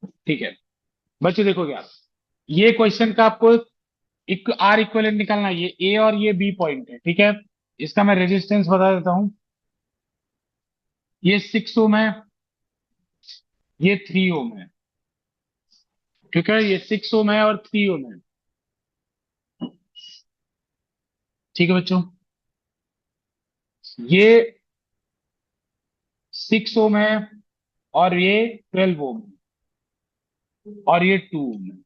ठीक है बच्चों, देखो क्या, ये क्वेश्चन का आपको आर इक्विवेलेंट निकालना है। ये ए और ये बी पॉइंट है, ठीक है। इसका मैं रेजिस्टेंस बता देता हूं। ये 6 ओम है, ये 3 ओम है। ठीक है, ये 6 ओम है और 3 ओम है। ठीक है बच्चों, ये 6 ओम है और ये 12 ओम और ये 2 ओम है।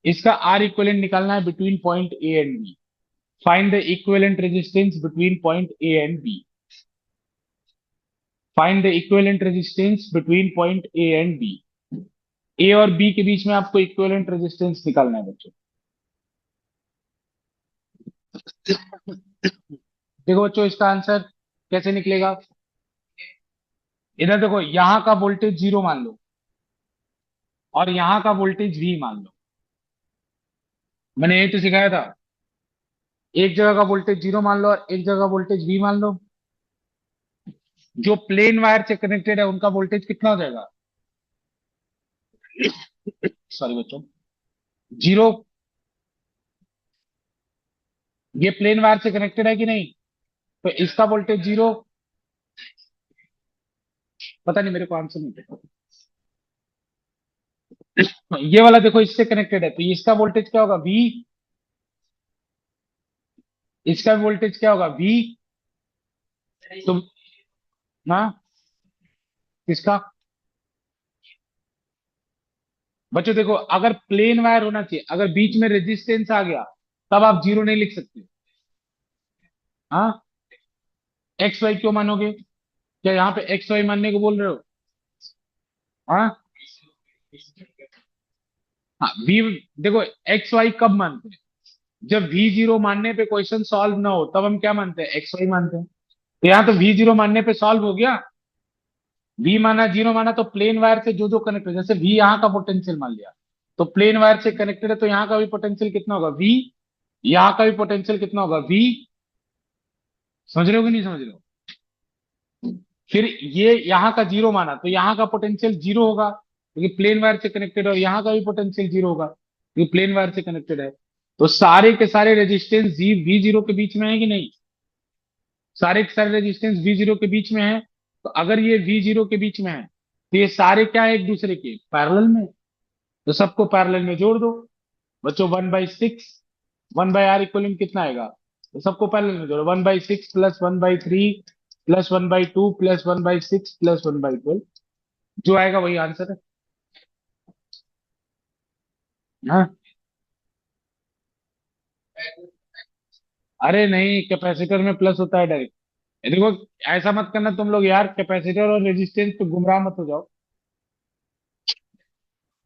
इसका आर इक्विवेलेंट निकालना है between point A and B. Find the equivalent resistance between point A and B. Find the equivalent resistance between point A and B. A और बी के बीच में आपको इक्विवेलेंट रेजिस्टेंस निकालना है बच्चों। देखो बच्चों, इसका आंसर कैसे निकलेगा। इधर देखो, यहां का वोल्टेज 0 मान लो और यहां का वोल्टेज V मान लो। मैंने यही तो सिखाया था। एक जगह का वोल्टेज 0 मान लो और एक जगह का वोल्टेज V मान लो। जो प्लेन वायर से कनेक्टेड है उनका वोल्टेज कितना हो जाएगा। सॉरी बच्चों, 0। ये प्लेन वायर से कनेक्टेड है कि नहीं, तो इसका वोल्टेज 0। पता नहीं, मेरे को आंसर नहीं पता। ये वाला देखो, इससे कनेक्टेड है, तो इसका वोल्टेज क्या होगा, V। इसका वोल्टेज क्या होगा, V। तो ना, किसका। बच्चों देखो, अगर प्लेन वायर होना चाहिए, अगर बीच में रेजिस्टेंस आ गया तब आप 0 नहीं लिख सकते। हाँ, एक्स वाई क्यों मानोगे, क्या यहाँ पे एक्स वाई मानने को बोल रहे हो। हाँ हाँ, वी। देखो, एक्स वाई कब मानते हैं, जब V0 मानने पे क्वेश्चन सॉल्व ना हो तब हम क्या मानते हैं, एक्स वाई मानते हैं। तो यहाँ तो V0 मानने पे सॉल्व हो गया। V माना, 0 माना, तो प्लेन वायर से जो जो कनेक्ट है, जैसे V यहाँ का पोटेंशियल मान लिया, तो प्लेन वायर से कनेक्टेड है, तो यहाँ का भी पोटेंशियल कितना होगा, V। यहाँ का भी पोटेंशियल कितना होगा, V। समझ रहे हो कि नहीं समझ रहे हो। फिर ये यहाँ का 0 माना, तो यहाँ का पोटेंशियल 0 होगा क्योंकि प्लेन वायर से कनेक्टेड है, और यहाँ का भी पोटेंशियल 0 होगा क्योंकि प्लेन वायर से कनेक्टेड है। तो सारे के सारे रेजिस्टेंस V0 के बीच में है कि नहीं। सारे के सारे रेजिस्टेंस V0 के बीच में है। तो अगर ये V0 के बीच में है तो ये सारे क्या है, एक दूसरे के पैरेलल में। तो सबको पैरेलल में जोड़ दो बच्चों। 1/6, 1/R इक्वलेंट कितना आएगा, तो सबको पैरेलल में जोड़ो। 1/6 प्लस 1/3 प्लस 1/2 प्लस 1/6 प्लस 1/12, जो आएगा वही आंसर है। हाँ, अरे नहीं, कैपेसिटर में प्लस होता है डायरेक्ट। देखो, ऐसा मत करना तुम लोग यार, कैपेसिटर और रेजिस्टेंस पे गुमराह मत हो जाओ।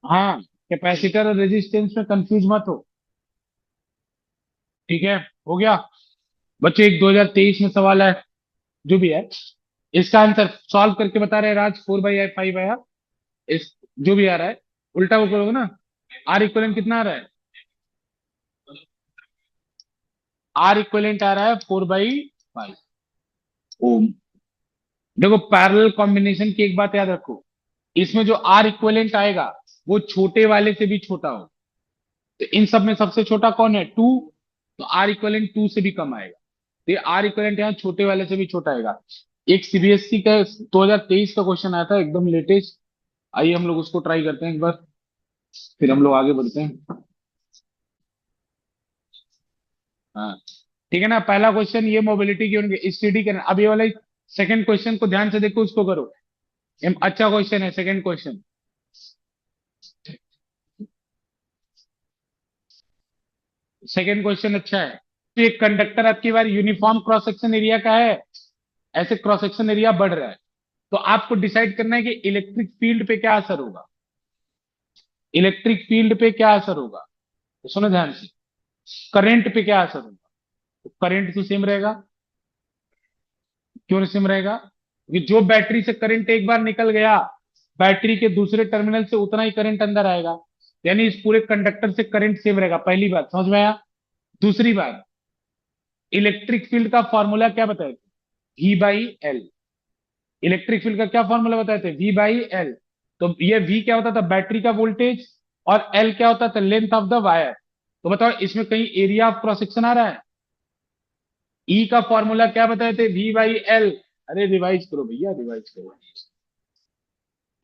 हाँ, कैपेसिटर और रेजिस्टेंस में कंफ्यूज मत हो। ठीक है, हो गया। बच्चों, एक 2023 में सवाल है, जो भी है, इसका आंसर सॉल्व करके बता रहे हैं राज। 4/5 आया, इस जो भी आ रहा है उल्टा वो करोगे ना। आर इक्वलेंट कितना आ रहा है, आर इक्वलेंट आ रहा है 4/5 ओम। देखो, पैरेलल कॉम्बिनेशन की एक बात याद रखो, इसमें जो आर इक्वलेंट आएगा वो छोटे वाले से भी छोटा हो। तो इन सब में सबसे छोटा कौन है, 2। तो आर इक्वलेंट 2 से भी कम आएगा। तो ये आर इक्वलेंट यहाँ छोटे वाले से भी छोटा आएगा। एक सीबीएसई का 2023 का क्वेश्चन आया था, एकदम लेटेस्ट। आइए हम लोग उसको ट्राई करते हैं एक बार, फिर हम लोग आगे बढ़ते हैं। हाँ, ठीक है ना। पहला क्वेश्चन ये मोबिलिटी की उनके स्टडी करना। अब ये वाला सेकंड क्वेश्चन को ध्यान से देखो, उसको करो। अच्छा क्वेश्चन है सेकंड क्वेश्चन। सेकंड क्वेश्चन अच्छा है। तो एक कंडक्टर आपकी बार यूनिफॉर्म क्रॉस सेक्शन एरिया का है, ऐसे क्रॉस सेक्शन एरिया बढ़ रहा है। तो आपको डिसाइड करना है कि इलेक्ट्रिक फील्ड पे क्या असर होगा। इलेक्ट्रिक फील्ड पे क्या असर होगा, तो सुनो ध्यान से। करंट पे क्या असर होगा, तो करंट तो सेम रहेगा। क्यों सेम रहेगा, क्योंकि जो बैटरी से करंट एक बार निकल गया, बैटरी के दूसरे टर्मिनल से उतना ही करंट अंदर आएगा। यानी इस पूरे कंडक्टर से करंट सेम रहेगा। पहली बात समझ में आया। दूसरी बात, इलेक्ट्रिक फील्ड का फॉर्मूला क्या बताए थे, V/L। इलेक्ट्रिक फील्ड का क्या फॉर्मूला बताए थे, V/L। तो ये V क्या होता था, बैटरी का वोल्टेज, और L क्या होता था, लेंथ ऑफ द वायर। तो बताओ इसमें कहीं एरिया ऑफ क्रॉस सेक्शन आ रहा है? E का फॉर्मूला क्या बताए थे, V/L। अरे रिवाइज करो भैया, रिवाइज करो।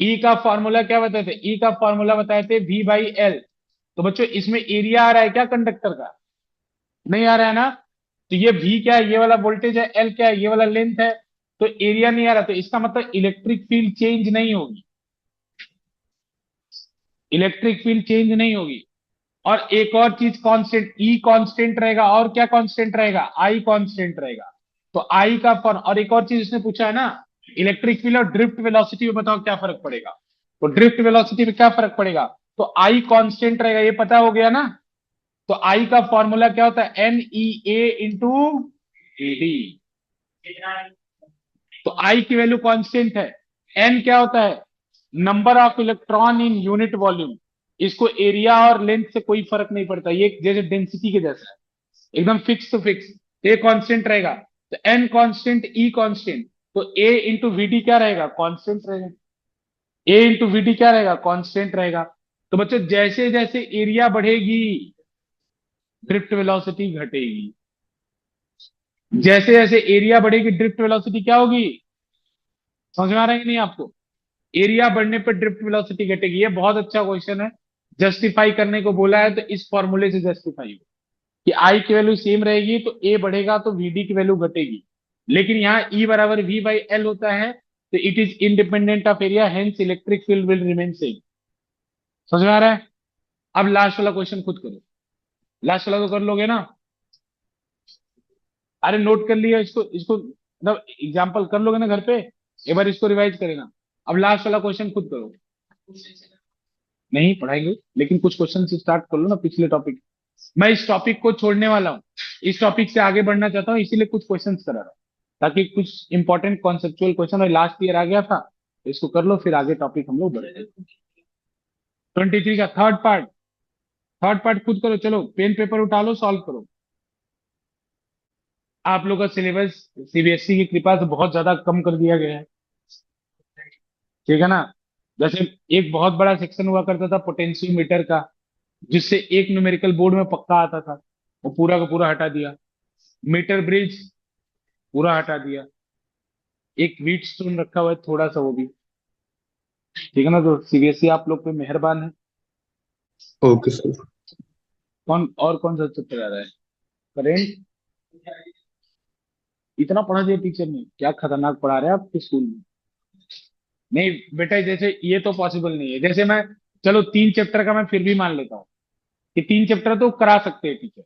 E का फॉर्मूला क्या बताए थे, E का फॉर्मूला बताए थे V/L। तो बच्चों इसमें एरिया आ रहा है क्या कंडक्टर का? नहीं आ रहा है ना। तो ये V क्या है, ये वाला वोल्टेज है, L क्या है, ये वाला लेंथ है। तो एरिया नहीं आ रहा, तो इसका मतलब इलेक्ट्रिक फील्ड चेंज नहीं होगी, इलेक्ट्रिक फील्ड चेंज नहीं होगी। और एक और चीज कांस्टेंट, ई कांस्टेंट रहेगा, और क्या कांस्टेंट रहेगा, आई कांस्टेंट रहेगा। तो आई का फॉर्म, और एक और चीज इसने पूछा है ना, इलेक्ट्रिक फील्ड और ड्रिफ्ट वेलोसिटी में बताओ क्या फर्क पड़ेगा। तो ड्रिफ्ट वेलोसिटी में क्या फर्क पड़ेगा, तो आई कांस्टेंट रहेगा, ये पता हो गया ना। तो आई का फॉर्मूला क्या होता है, NEA × डी। तो आई की वैल्यू कांस्टेंट है। एन क्या होता है, number of electron in unit volume. इसको एरिया और लेंथ से कोई फर्क नहीं पड़ता, ये जैसे डेंसिटी के जैसा है, एकदम fix to fix. A constant रहेगा, तो एन कांस्टेंट, ई कांस्टेंट। तो ए इंटू वी डी क्या रहेगा, कांस्टेंट रहेगा। ए इंटू वी डी क्या रहेगा, कांस्टेंट रहेगा। तो बच्चों जैसे जैसे एरिया बढ़ेगी, ड्रिफ्ट वेलोसिटी घटेगी। जैसे जैसे एरिया बढ़ेगी, ड्रिफ्ट वेलोसिटी क्या होगी, समझ में आ रहा है कि नहीं आपको? एरिया बढ़ने पर ड्रिफ्ट वेलोसिटी घटेगी। ये बहुत अच्छा क्वेश्चन है, जस्टिफाई करने को बोला है, तो इस फॉर्मूले से जस्टिफाई हो कि आई की वैल्यू सेम रहेगी तो ए बढ़ेगा तो वीडी की वैल्यू घटेगी। लेकिन यहाँ ई बराबर V/L होता है, तो it is independent of area, hence electric field will remain same. समझ में आ रहा है? अब लास्ट वाला क्वेश्चन खुद करो, लास्ट वाला तो कर लोगे ना? अरे नोट कर लिया इसको, इसको मतलब एग्जाम्पल कर लोगे ना घर पे, एक बार इसको रिवाइज करेगा। अब लास्ट वाला क्वेश्चन खुद करो। नहीं पढ़ाएंगे, लेकिन कुछ क्वेश्चन से स्टार्ट कर लो ना पिछले टॉपिक। मैं इस टॉपिक को छोड़ने वाला हूँ, इस टॉपिक से आगे बढ़ना चाहता हूँ, इसीलिए कुछ क्वेश्चन करा रहा हूँ, ताकि कुछ इंपॉर्टेंट कॉन्सेप्चुअल क्वेश्चन, और लास्ट ईयर आ गया था, तो इसको कर लो, फिर आगे टॉपिक हम लोग बढ़ेंगे। 23 का थर्ड पार्ट, थर्ड पार्ट खुद करो, चलो पेन पेपर उठा लो, सॉल्व करो। आप लोग का सिलेबस CBSE की कृपा से बहुत ज्यादा कम कर दिया गया है, ठीक है ना। जैसे एक बहुत बड़ा सेक्शन हुआ करता था पोटेंशियोमीटर का, जिससे एक न्यूमेरिकल बोर्ड में पक्का आता था, वो पूरा का पूरा हटा दिया। मीटर ब्रिज पूरा हटा दिया। एक व्हीट स्टोन रखा हुआ है थोड़ा सा, वो भी, ठीक है ना। तो सीबीएसई आप लोग पे मेहरबान है। Okay sir. कौन और कौन सा चैप्टर आ रहा है, करेंट? इतना पढ़ा दिया टीचर ने, क्या खतरनाक पढ़ा रहे हैं आपके स्कूल में। नहीं बेटा, जैसे ये तो पॉसिबल नहीं है, जैसे मैं, चलो 3 चैप्टर का मैं फिर भी मान लेता हूँ कि 3 चैप्टर तो करा सकते हैं टीचर,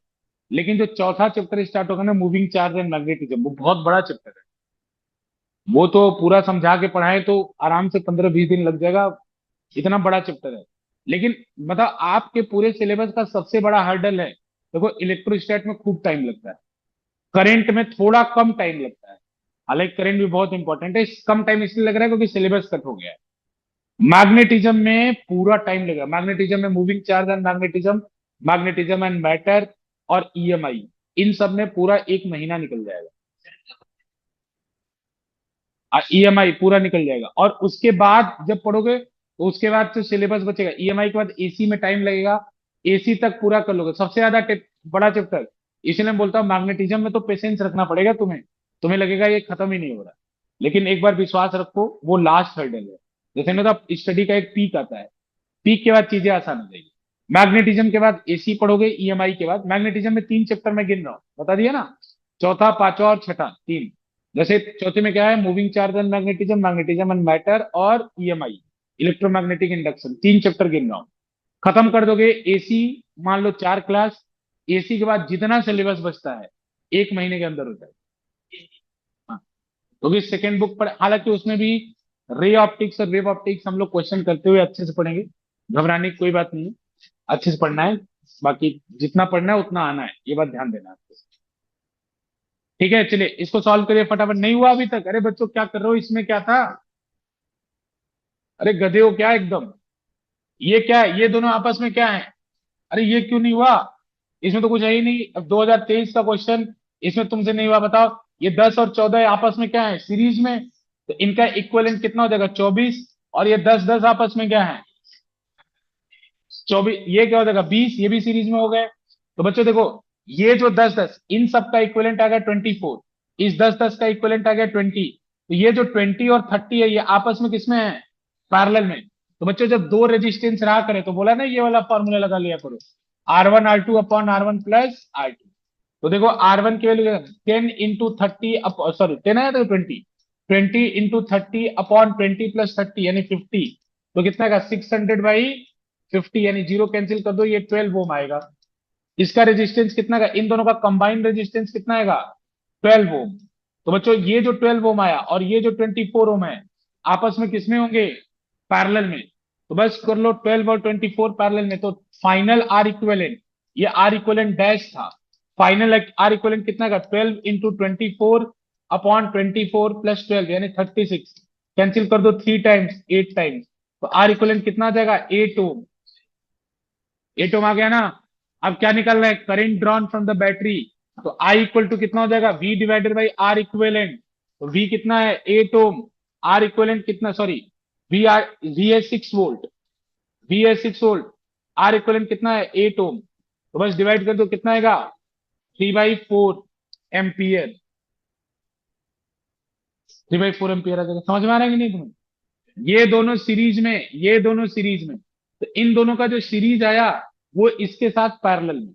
लेकिन जो चौथा चैप्टर स्टार्ट होगा ना, मूविंग चार्ज एंड मैग्नेटिज्म, वो बहुत बड़ा चैप्टर है। वो तो पूरा समझा के पढ़ाए तो आराम से 15-20 दिन लग जाएगा, इतना बड़ा चैप्टर है। लेकिन मतलब आपके पूरे सिलेबस का सबसे बड़ा हर्डल है, देखो इलेक्ट्रोस्टैट में खूब टाइम लगता है, करंट में थोड़ा कम टाइम लगता है। हालांकि करंट भी बहुत इंपॉर्टेंट है, कम टाइम इसलिए लग रहा है क्योंकि सिलेबस कट हो गया है। मैग्नेटिज्म में पूरा टाइम लगेगा, मैग्नेटिज्म में moving charge and magnetism, magnetism and matter, और EMI, इन सब में पूरा 1 महीना निकल जाएगा। EMI पूरा निकल जाएगा, और उसके बाद जब पढ़ोगे तो उसके बाद जो सिलेबस बचेगा, EMI के बाद AC में टाइम लगेगा, AC तक पूरा कर लोगे, सबसे ज्यादा बड़ा चैप्टर। इसलिए मैं बोलता हूँ मैग्नेटिज्म में तो पेशेंस रखना पड़ेगा तुम्हें, तुम्हें लगेगा ये खत्म ही नहीं हो रहा, लेकिन एक बार विश्वास रखो, वो लास्ट हर्डल है। जैसे मतलब स्टडी का एक पीक आता है, पीक के बाद चीजें आसान हो जाएगी। मैग्नेटिज्म के बाद AC पढ़ोगे, EMI के बाद मैग्नेटिज्म में 3 चैप्टर में गिन रहा हूँ, बता दिया ना, चौथा पांचवा और छठा, तीन। जैसे चौथे में क्या है, moving charge and magnetism, magnetism and matter, और EMI, इलेक्ट्रोमैग्नेटिक इंडक्शन, 3 चैप्टर गिन रहा हूँ। खत्म कर दोगे AC, मान लो 4 क्लास, AC के बाद जितना सिलेबस बचता है 1 महीने के अंदर होता है। हाँ, क्योंकि सेकेंड बुक पर हालांकि उसमें भी रे ऑप्टिक्स और वेव ऑप्टिक्स हम लोग क्वेश्चन करते हुए अच्छे से पढ़ेंगे, घबराने की कोई बात नहीं है, अच्छे से पढ़ना है। बाकी जितना पढ़ना है उतना आना है, ये बात ध्यान देना आपको। ठीक है, चलिए इसको सॉल्व करिए फटाफट, नहीं हुआ अभी तक? अरे बच्चों क्या कर रहे हो, इसमें क्या था, अरे गधे हो क्या एकदम। ये क्या है, ये दोनों आपस में क्या है, अरे ये क्यों नहीं हुआ, इसमें तो कुछ है ही नहीं। अब 2023 का क्वेश्चन, इसमें तुमसे नहीं हुआ, बताओ। ये 10 और 14 आपस में क्या है, सीरीज में, तो इनका इक्वलेंट कितना हो जाएगा, 24, और ये 10 10 आपस में क्या है, 24, ये क्या हो जाएगा 20, ये भी सीरीज में हो गए। तो बच्चों देखो, ये जो 10 10 इन सब का इक्विवेलेंट आ गया 24, इस 10 10 का इक्विवेलेंट आ गया 20। तो ये जो 20 और 30 है, ये आपस में किसमें है, पैरेलल में। तो बच्चों जब दो रेजिस्टेंस रहा करे तो बोला ना, ये वाला फॉर्मूला लगा लिया करो, R1 R2 upon R1 plus R2। तो देखो R1 की वैल्यू 10 × 30, सॉरी 10 है तो 20 20 × 30 अपॉन 20 + 30 यानी 50। तो कितना का 600/50, यानी जीरो कैंसिल कर दो, ये 12 ओम आएगा। इसका रेजिस्टेंस कितना का, इन दोनों का कंबाइंड रेजिस्टेंस कितना आएगा, 12 ओम। तो बच्चों ये जो 12 ओम आया और ये जो 24 ओम है, आपस में किसमें होंगे, पैरेलल में। तो बस कर लो 12 और 24 पैरेलल में, तो फाइनल आर इक्विवेलेंट, ये आर इक्विवेलेंट डैश था, फाइनल आर इक्विवेलेंट कितना का 12 × 24 अपॉन 24 + 12 यानी 36। कैंसिल कर दो 3 टाइम्स 8 टाइम्स, तो आर इक्विवेलेंट कितना आ जाएगा 8 ओम। 8 ओम आ गया ना। अब क्या निकल रहा है, current drawn from the battery. तो आई इक्वल टू कितना हो जाएगा, V divided by R equivalent. तो V कितना है 8 ओम, आर इक्विवेलेंट कितना, सॉरी वी है 6 वोल्ट, V है 6 वोल्ट, आर इक्विवेलेंट कितना है 8 ओम। तो बस डिवाइड कर दो कितना आएगा 3/4 एम्पियर, 3/4 एम्पियर आ जाएगा। समझ में आ रहा है कि नहीं तुम्हें, ये दोनों सीरीज में, ये दोनों सीरीज में। तो इन दोनों का जो सीरीज आया वो इसके साथ पैरेलल में,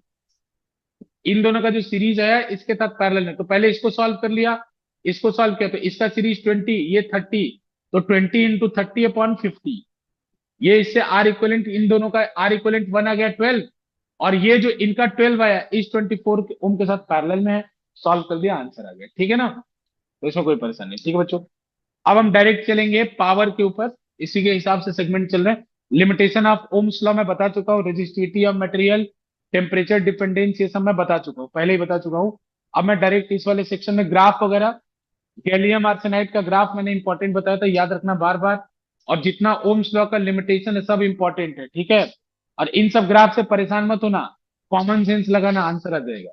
इन दोनों का जो सीरीज आया इसके साथ पैरेलल में। तो पहले इसको सॉल्व कर लिया, इसको सॉल्व किया, तो इसका सीरीज 20, ये 30, तो 20 × 30 अपॉन 50, ये इससे आर इक्वलेंट, इन दोनों का आर इक्वलेंट 1 आ गया 12, और ये जो इनका 12 आया इस 24 ओम के साथ पैरेलल में है। सॉल्व कर दिया, आंसर आ गया, ठीक है ना। तो इसमें कोई परेशानी नहीं, ठीक है बच्चों। अब हम डायरेक्ट चलेंगे पावर के ऊपर, इसी के हिसाब से सेगमेंट चल रहे हैं। लिमिटेशन ऑफ ओम्स लॉ मैं बता चुका हूँ, resistivity of material, temperature dependence, ये सब मैं बता चुका हूँ, पहले ही बता चुका हूँ। अब मैं डायरेक्ट इस वाले सेक्शन में ग्राफ वगैरह, गैलियम आर्सेनाइड का ग्राफ मैंने इंपॉर्टेंट बताया था, याद रखना बार बार। और जितना ओम्स लॉ का लिमिटेशन है सब इंपॉर्टेंट है, ठीक है। और इन सब ग्राफ से परेशान मत होना, कॉमन सेंस लगाना, आंसर आ जाएगा।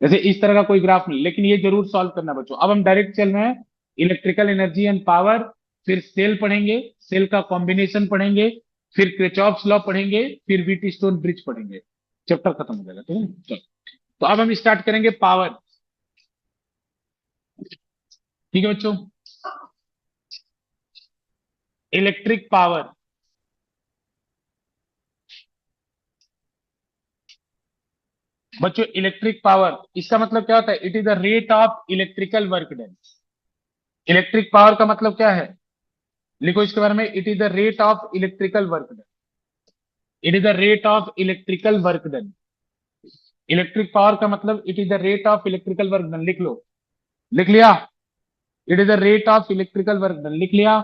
जैसे इस तरह का कोई ग्राफ नहीं, लेकिन ये जरूर सॉल्व करना बच्चों। अब हम डायरेक्ट चल रहे हैं इलेक्ट्रिकल एनर्जी एंड पावर, फिर सेल पढ़ेंगे, सेल का कॉम्बिनेशन पढ़ेंगे, फिर किरचॉफ्स लॉ पढ़ेंगे, फिर व्हीट स्टोन ब्रिज पढ़ेंगे, चैप्टर खत्म हो जाएगा, ठीक है। चलो, तो अब हम स्टार्ट करेंगे पावर, ठीक है बच्चों। इलेक्ट्रिक पावर, बच्चों इलेक्ट्रिक पावर इसका मतलब क्या होता है, it is the rate of electrical work done. Electric power का मतलब क्या है, लिखो इसके बारे में, it is the rate of electrical work done, it is the rate of electrical work done. Electric power का मतलब it is the rate of electrical work done, लिख लो, लिख लिया, it is the rate of electrical work done, लिख लिया,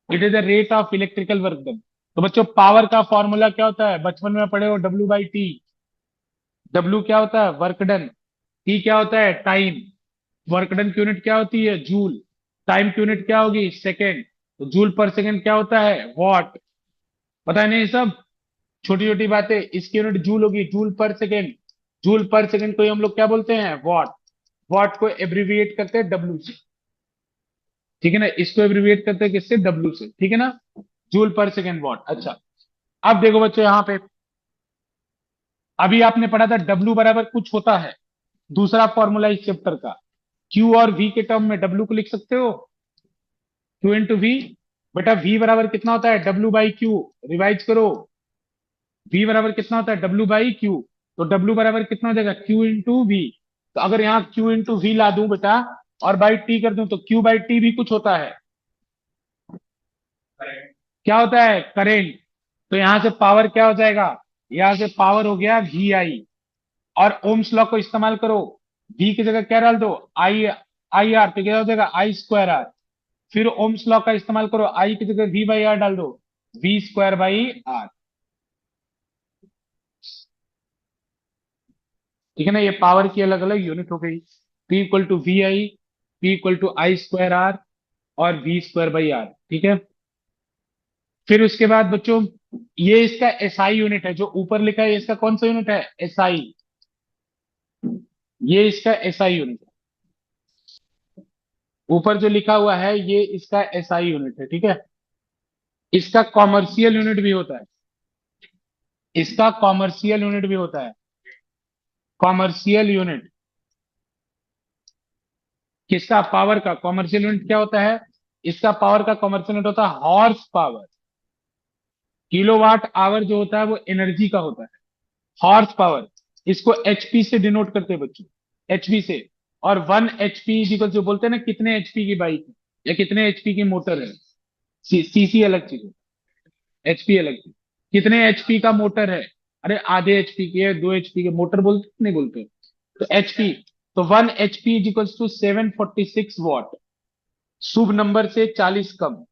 it is the rate of electrical work done. तो बच्चों power का फॉर्मूला क्या होता है, बचपन में पढ़े हो, W/T। W क्या होता है, वर्क डन, T क्या होता है, टाइम, वर्क डन की यूनिट क्या होती है, जूल, टाइम की यूनिट क्या होगी, सेकेंड, तो जूल पर सेकेंड क्या होता है, वॉट। पता है नहीं सब छोटी छोटी बातें, इसकी यूनिट जूल होगी, जूल पर सेकेंड, जूल पर सेकेंड को ही हम लोग क्या बोलते हैं, वॉट। वॉट को एब्रीविएट करते हैं डब्ल्यू से, ठीक है ना, इसको एब्रीविएट करते हैं किससे, डब्ल्यू से, ठीक है ना, जूल पर सेकेंड वॉट। अच्छा, अब देखो बच्चों यहाँ पे, अभी आपने पढ़ा था डब्ल्यू बराबर कुछ होता है, दूसरा फॉर्मूला इस चैप्टर का, क्यू और वी के टर्म में डब्ल्यू को लिख सकते हो, Q × V। बेटा V बराबर कितना होता है, W/Q, रिवाइज करो, V बराबर कितना होता है, W/Q। तो W बराबर कितना हो जाएगा, Q × V। तो अगर यहाँ Q × V ला दूं बेटा, और बाई टी कर दूं, तो Q/T भी कुछ होता है, क्या होता है, करेंट। तो यहां से पावर क्या हो जाएगा, यहां से पावर हो गया VI। और ओम्स लॉ को इस्तेमाल करो, V की जगह क्या डाल दो, I R, तो क्या हो जाएगा I²R। फिर ओम्स लॉ का इस्तेमाल करो, I की जगह V/R डाल दो, V²/R, ठीक है ना। ये पावर की अलग अलग यूनिट हो गई, P = VI, P = I²R, और V²/R, ठीक है। फिर उसके बाद बच्चों, ये इसका SI यूनिट है, जो ऊपर लिखा है इसका कौन सा यूनिट है, SI, ये इसका SI यूनिट है, ऊपर जो लिखा हुआ है ये इसका SI यूनिट है, ठीक है। इसका कॉमर्शियल यूनिट भी होता है, इसका कॉमर्शियल यूनिट भी होता है, कॉमर्शियल यूनिट किसका, पावर का कॉमर्शियल यूनिट क्या होता है, इसका पावर का कॉमर्शियल यूनिट होता है हॉर्स पावर। किलोवाट आवर जो होता है वो एनर्जी का होता है, हॉर्स पावर। इसको एचपी से डिनोट करते हैं बच्चों, एचपी से। और 1 HP इक्वल जो बोलते हैं ना, कितने एचपी की बाइक है या कितने एचपी की मोटर है, सीसी अलग चीज है, एचपी अलग चीज। कितने एचपी का मोटर है, अरे आधे एचपी की है, 2 HP के मोटर बोलते नहीं बोलते, तो एचपी। तो 1 HP इक्वल्स टू 746 वॉट, शुभ नंबर से 40 कम।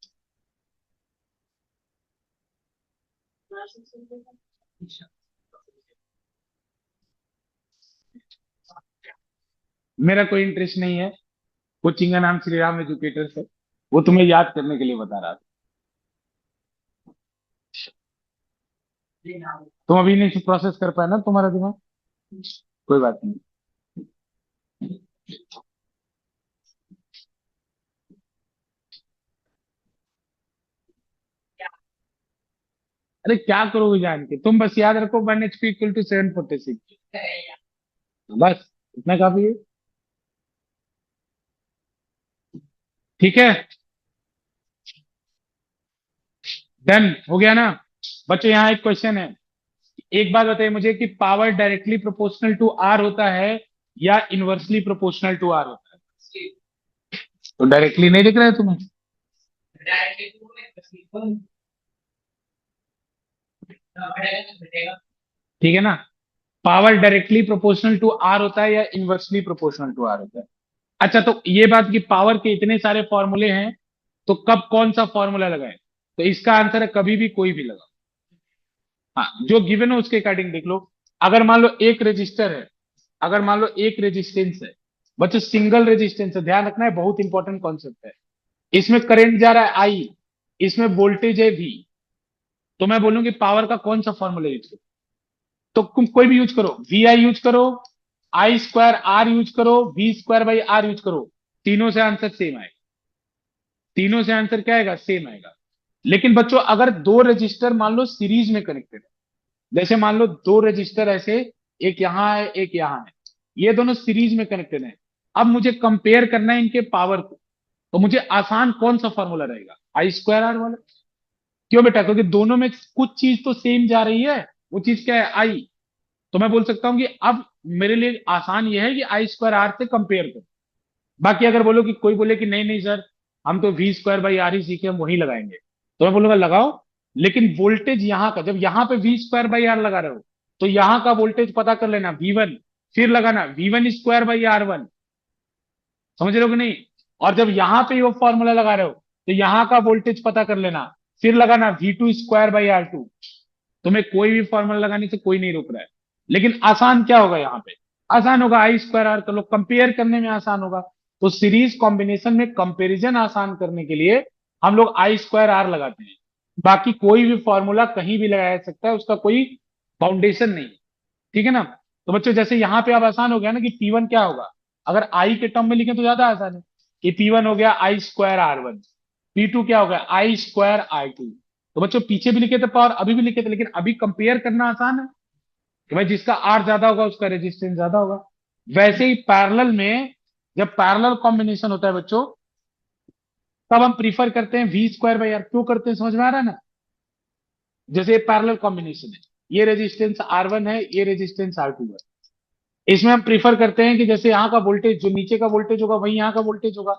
मेरा कोई इंटरेस्ट नहीं है, कोचिंग का नाम श्री राम एजुकेटर्स है, वो तुम्हें याद करने के लिए बता रहा था। तुम अभी नहीं प्रोसेस कर पाए ना तुम्हारा दिमाग, कोई बात नहीं। अरे क्या करोगे जान के, तुम बस याद रखो 1 HP इक्वल टू 746, बस इतना काफी है। ठीक है, डन हो गया ना। बच्चों यहाँ एक क्वेश्चन है, एक बात बताइए मुझे कि power directly proportional to R होता है या इनवर्सली प्रोपोर्शनल टू आर होता है। तो डायरेक्टली नहीं दिख रहा है तुम्हें, ठीक है ना। Power directly proportional to R होता है या इनवर्सली प्रोपोर्शनल टू आर होता है। अच्छा, तो ये बात कि पावर के इतने सारे फॉर्मूले हैं, तो कब कौन सा फॉर्मूला लगाए, तो इसका आंसर है कभी भी कोई भी लगा। हाँ, जो गिवन है उसके अकॉर्डिंग देख लो। अगर मान लो एक रजिस्टर है, अगर मान लो एक रेजिस्टेंस है, बच्चों सिंगल रेजिस्टेंस है, ध्यान रखना है, बहुत इंपॉर्टेंट कॉन्सेप्ट है। इसमें करंट जा रहा है आई, इसमें वोल्टेज है वी, तो मैं बोलूंगी पावर का कौन सा फॉर्मूला यूज करो, तो तुम कोई भी यूज करो, वी आई यूज करो, आई स्क्वायर आर यूज करो, V square by R use करो, तीनों से आंसर सेम आएगा, तीनों से आंसर क्या आएगा, सेम आएगा। लेकिन बच्चों अगर दो रजिस्टर मान लो सीरीज में कनेक्टेड है, जैसे मान लो दो रजिस्टर ऐसे, एक यहां है एक यहां है, ये दोनों सीरीज में कनेक्टेड है, अब मुझे कंपेयर करना है इनके पावर को, तो मुझे आसान कौन सा फॉर्मूला रहेगा, आई स्क्वायर आर वाला। क्यों बेटा, क्योंकि दोनों में कुछ चीज तो सेम जा रही है, वो चीज क्या है, आई। तो मैं बोल सकता हूं कि अब मेरे लिए आसान ये है कि आई स्क्वायर आर से कंपेयर करो। बाकी अगर बोलो कि कोई बोले कि नहीं नहीं सर, हम तो वी स्क्वायर बाई आर ही सीखे, हम वही लगाएंगे, तो मैं बोलूंगा लगाओ, लेकिन वोल्टेज यहाँ का, जब यहाँ पे वी स्क्वायर बाई आर लगा रहे हो, तो यहाँ का वोल्टेज पता कर लेना V1, फिर लगाना V1 स्क्वायर बाई R1, समझ रहे हो कि नहीं। और जब यहाँ पे वो फॉर्मूला लगा रहे हो, तो यहाँ का वोल्टेज पता कर लेना, फिर लगाना V2 स्क्वायर बाई R2। तुम्हें कोई भी फॉर्मूला लगाने से कोई नहीं रोक रहा है, लेकिन आसान क्या होगा यहाँ पे, आसान होगा आई स्क्वायर आर कर लो, कंपेयर करने में आसान होगा। तो सीरीज कॉम्बिनेशन में कंपैरिजन आसान करने के लिए हम लोग आई स्क्वायर आर लगाते हैं, बाकी कोई भी फॉर्मूला कहीं भी लगाया जा सकता है, उसका कोई फाउंडेशन नहीं है, ठीक है ना। तो बच्चों जैसे यहाँ पे अब आसान हो गया ना कि P1 क्या होगा, अगर आई के टर्म में लिखें तो ज्यादा आसान है, कि P1 हो गया आई स्क्वायर R1, P2 क्या हो गया आई स्क्वायर R2। तो बच्चों पीछे भी लिखे थे पावर, अभी भी लिखे थे, लेकिन अभी कंपेयर करना आसान है कि भाई जिसका आर ज्यादा होगा उसका रेजिस्टेंस ज्यादा होगा। वैसे ही पैरेलल में, जब पैरेलल कॉम्बिनेशन होता है बच्चों, तब हम प्रीफर करते हैं वी स्क्वायर बाई आर। क्यों करते हैं, समझ में आ रहा है ना। जैसे पैरेलल कॉम्बिनेशन है, ये रेजिस्टेंस R1 है, ये रेजिस्टेंस R2 है, इसमें हम प्रीफर करते हैं कि जैसे यहाँ का वोल्टेज, जो नीचे का वोल्टेज होगा वही यहाँ का वोल्टेज होगा,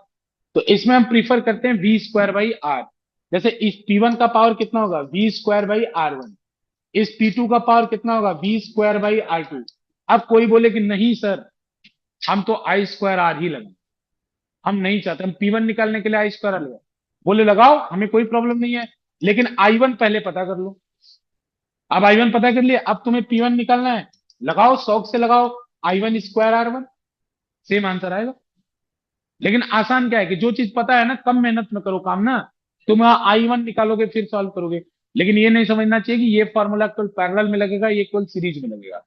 तो इसमें हम प्रीफर करते हैं वी स्क्वायर बाई आर। जैसे इस P1 का पावर कितना होगा, वी स्क्वायर बाई R1, इस P2 का पावर कितना होगा, वी स्क्वायर बाई R2। अब कोई बोले कि नहीं सर, हम तो आई स्क्वायर आर ही लगाए, हम नहीं चाहते, हम P1 निकालने के लिए आई स्क्वायर आर लगाए, बोले लगाओ हमें कोई प्रॉब्लम नहीं है, लेकिन I1 पहले पता कर लो। अब I1 पता कर लिए, अब तुम्हें P1 निकालना है, लगाओ शौक से लगाओ, I1 square R1, same answer आएगा। लेकिन आसान क्या है कि जो चीज पता है ना, कम मेहनत में करो काम ना, तुम I1 निकालोगे फिर सॉल्व करोगे। लेकिन ये नहीं समझना चाहिए कि ये फॉर्मूला केवल पैरेलल में लगेगा, ये केवल सीरीज में लगेगा,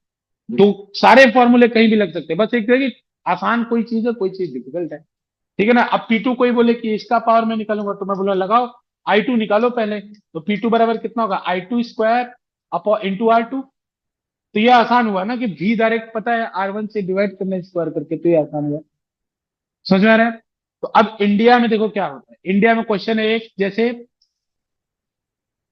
दो सारे फॉर्मूले कहीं भी लग सकते हैं, बस एक है कि आसान कोई चीज है, कोई चीज डिफिकल्ट है, ठीक है ना। अब P2 कोई बोले कि इसका पावर मैं निकालूंगा, तो मैं बोला लगाओ I2 निकालो पहले, तो P2 बराबर कितना होगा, I2 square upon into R2। तो ये आसान हुआ ना कि V डायरेक्ट पता है, R1 से डिवाइड करना स्क्वायर करके, तो ये आसान हुआ। समझ में आ रहा है? तो अब इंडिया में देखो क्या होता है, इंडिया में क्वेश्चन है एक, जैसे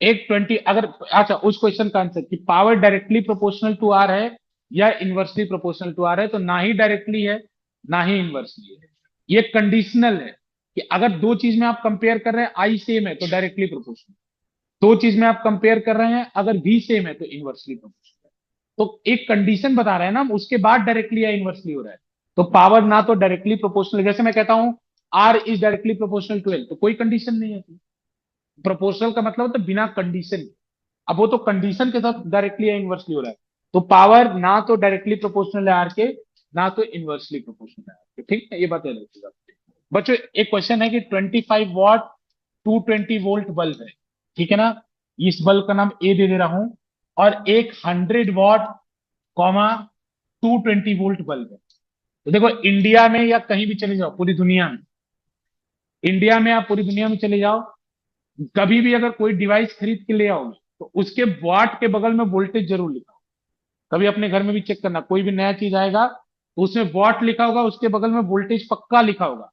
एक 20 अगर, अच्छा उस क्वेश्चन का आंसर कि power directly proportional to R है या इनवर्सली प्रोपोर्शनल टू आर है, तो ना ही डायरेक्टली है ना ही इनवर्सली है। ये कंडीशनल है कि अगर दो चीज में आप कंपेयर कर रहे हैं, आई सेम है तो डायरेक्टली प्रोपोर्शनल, दो चीज में आप कंपेयर कर रहे हैं अगर भी सेम है तो इनवर्सली प्रोपोर्शनल है। तो एक कंडीशन बता रहे हैं ना हम, उसके बाद डायरेक्टली या इनवर्सली हो रहा है। तो पावर ना तो डायरेक्टली प्रोपोर्शनल, जैसे मैं कहता हूं R is directly proportional to L, तो कोई कंडीशन नहीं है। प्रोपोर्शनल का मतलब होता है बिना कंडीशन के। अब वो तो कंडीशन के साथ डायरेक्टली या इनवर्सली हो रहा है। तो पावर ना तो डायरेक्टली प्रोपोर्शनल है आर के, ना तो इनवर्सली प्रोपोर्शनल है आर के। ठीक है, ये बात याद रखिएगा बच्चों। एक क्वेश्चन है कि 25 वॉट 220 वोल्ट बल्ब है, ठीक है ना, इस बल्ब का नाम ए दे दे रहा हूं, और एक 100 वॉट कॉमा 220 वोल्ट बल्ब है। तो देखो इंडिया में या कहीं भी चले जाओ पूरी दुनिया में, इंडिया में आप पूरी दुनिया में चले जाओ, कभी भी अगर कोई डिवाइस खरीद के ले आओगे तो उसके वाट के बगल में वोल्टेज जरूर लिखा होगा। कभी अपने घर में भी चेक करना, कोई भी नया चीज आएगा तो उसमें वाट लिखा होगा, उसके बगल में वोल्टेज पक्का लिखा होगा।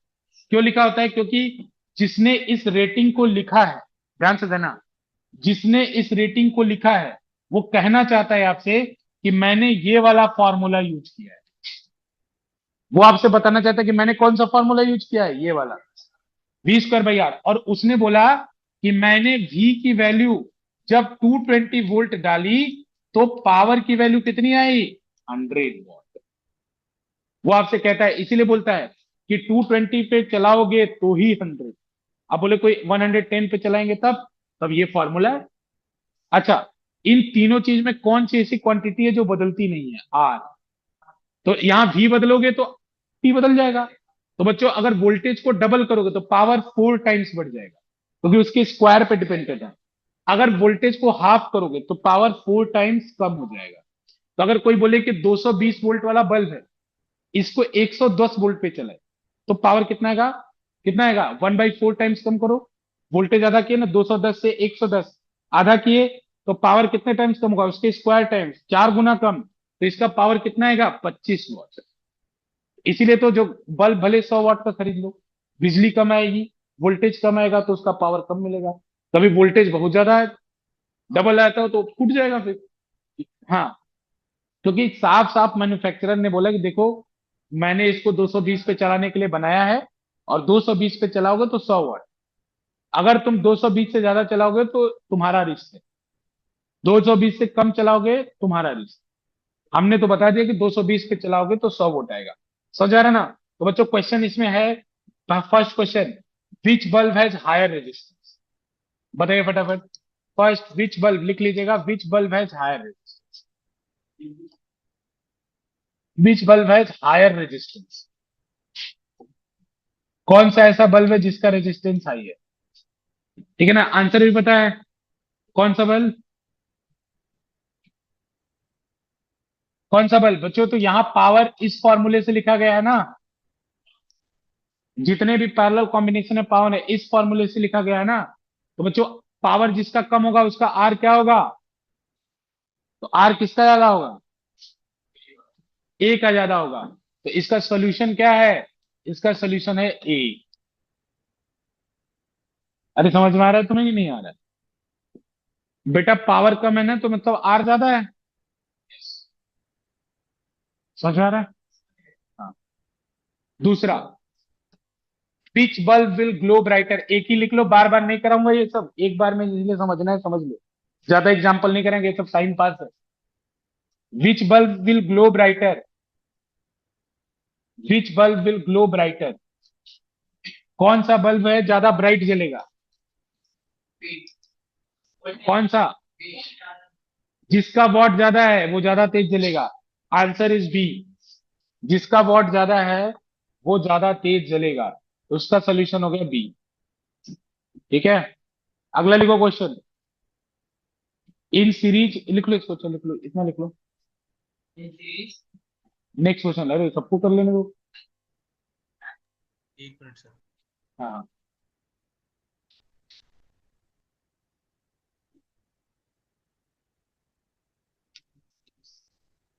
क्यों लिखा होता है, क्योंकि जिसने इस रेटिंग को लिखा है, ध्यान से देना, जिसने इस रेटिंग को लिखा है वो कहना चाहता है आपसे कि मैंने ये वाला फॉर्मूला यूज किया है। वो आपसे बताना चाहता है कि मैंने कौन सा फॉर्मूला यूज किया है, ये वाला, V²/R। और उसने बोला कि मैंने V की वैल्यू जब 220 वोल्ट डाली तो पावर की वैल्यू कितनी आई, 100 वॉट। वो आपसे कहता है, इसीलिए बोलता है कि 220 पे चलाओगे तो ही 100। अब बोले कोई 110 पे चलाएंगे तब, तब ये फॉर्मूला है। अच्छा, इन तीनों चीज में कौन सी ऐसी क्वांटिटी है जो बदलती नहीं है, आर। तो यहां भी बदलोगे तो पी बदल जाएगा। तो बच्चों अगर वोल्टेज को डबल करोगे तो पावर 4 टाइम्स बढ़ जाएगा, क्योंकि उसके स्क्वायर पे डिपेंड करता है। अगर वोल्टेज को हाफ करोगे तो पावर 4 टाइम्स कम हो जाएगा। तो अगर कोई बोले कि 220 वोल्ट वाला बल्ब है, इसको 110 वोल्ट पे चलाए, तो पावर कितना आएगा, कितना आएगा, 1/4 टाइम्स कम करो। वोल्टेज आधा किए ना, 210 से 110 आधा किए, तो पावर कितने टाइम्स कम होगा, उसके स्क्वायर टाइम्स, 4 गुना कम। तो इसका पावर कितना आएगा, 25 वॉट। इसीलिए तो जो बल्ब भले 100 वॉट का खरीद लो, बिजली कम आएगी, वोल्टेज कम आएगा तो उसका पावर कम मिलेगा। कभी वोल्टेज बहुत ज्यादा है, डबल आता है तो फूट जाएगा फिर। हाँ, क्योंकि साफ साफ मैन्युफैक्चरर ने बोला कि देखो मैंने इसको 220 पे चलाने के लिए बनाया है, और 220 पे चलाओगे तो 100 वॉट, अगर तुम 220 से ज्यादा चलाओगे तो तुम्हारा रिस्क है, 220 से कम चलाओगे तुम्हारा रिस्क। हमने तो बता दिया कि 220 पे चलाओगे तो 100 वोट आएगा। समझ आ रहा है ना? तो बच्चों क्वेश्चन इसमें है, first question, which bulb has higher resistance, बताइए फटाफट। फर्स्ट विच बल्ब लिख लीजिएगा, which bulb has higher resistance, which bulb has higher resistance, कौन सा ऐसा बल्ब है जिसका रेजिस्टेंस हाई है। ठीक है ना, आंसर भी पता है, कौन सा बल्ब, कौन सा बल्ब बच्चों, तो यहां पावर इस फॉर्मूले से लिखा गया है ना, जितने भी पैरेलल कॉम्बिनेशन है पावर है इस फॉर्मूले से लिखा गया है ना। तो बच्चों पावर जिसका कम होगा उसका आर क्या होगा, तो आर किसका ज्यादा होगा, ए का ज्यादा होगा। तो इसका सोल्यूशन क्या है, इसका सोल्यूशन है ए। अरे समझ में आ रहा है तुम्हें कि नहीं आ रहा है? बेटा पावर कम है ना तो मतलब आर ज्यादा है, समझ में आ रहा है? हाँ। दूसरा, विच बल्ब विल ग्लो ब्राइटर, एक ही लिख लो, बार बार नहीं कराऊंगा ये सब, एक बार में जिसने समझना है समझ लो, ज्यादा एग्जांपल नहीं करेंगे, ये सब टाइम पास है। Which bulb will glow brighter, which bulb will glow brighter, कौन सा बल्ब है ज्यादा ब्राइट जलेगा, कौन सा, जिसका वॉट ज्यादा है वो ज्यादा तेज जलेगा। आंसर इज बी, जिसका वॉट ज्यादा है वो ज्यादा तेज जलेगा। तो उसका सोल्यूशन हो गया बी। ठीक है, अगला लिखो क्वेश्चन, इन सीरीज, लिख लो इसको, चलो लिख लो, इतना लिख लो। नेक्स्ट क्वेश्चन, अरे सबको कर लेने दो। एक मिनट सर। हाँ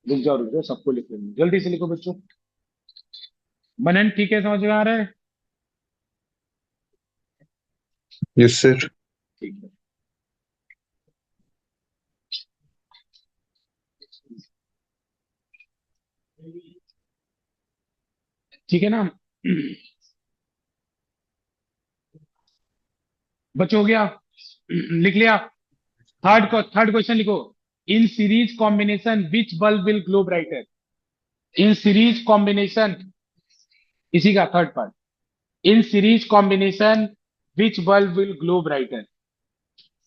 रुक जाओ, सबको लिख लेंगे, जल्दी से लिखो बच्चों। मनन ठीक है, समझ में आ रहा है? Yes sir. ठीक है। ठीक है ना? बच्चों हो गया? लिख लिया? थर्ड क्वेश्चन लिखो। In series combination which bulb will glow brighter? In series combination, इसी का third part. In series combination which bulb will glow brighter?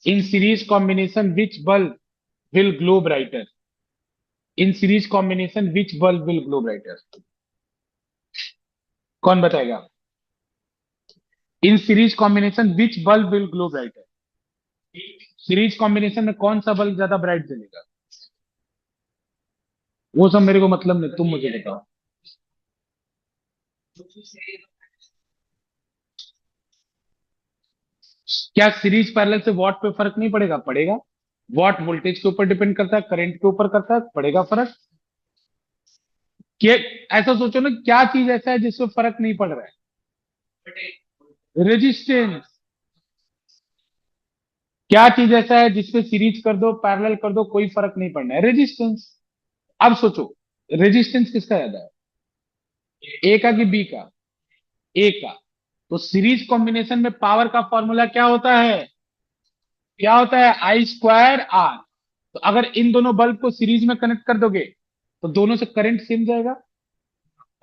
In series combination which bulb will glow brighter? In series combination which bulb will glow brighter? कौन बताएगा? In series combination which bulb will glow brighter? Series combination में कौन सा bulb ज्यादा bright जलेगा? वो सब मेरे को मतलब नहीं, तुम मुझे बताओ। क्या सीरीज पैरेलल से वॉट पे फर्क नहीं पड़ेगा? पड़ेगा। वॉट वोल्टेज के ऊपर डिपेंड करता है, करंट के ऊपर करता है, पड़ेगा फर्क। कि ऐसा सोचो ना, क्या चीज ऐसा है जिसमें फर्क नहीं पड़ रहा है? रेजिस्टेंस। क्या चीज ऐसा है जिसपे सीरीज कर दो, पैरेलल कर दो, कोई फर्क नहीं पड़ना है? रेजिस्टेंस। अब सोचो, रेजिस्टेंस किसका ज्यादा है, ए का कि बी का? ए का। तो सीरीज कॉम्बिनेशन में पावर का फॉर्मूला क्या होता है? क्या होता है? आई स्क्वायर आर। तो अगर इन दोनों बल्ब को सीरीज में कनेक्ट कर दोगे तो दोनों से करंट सेम जाएगा।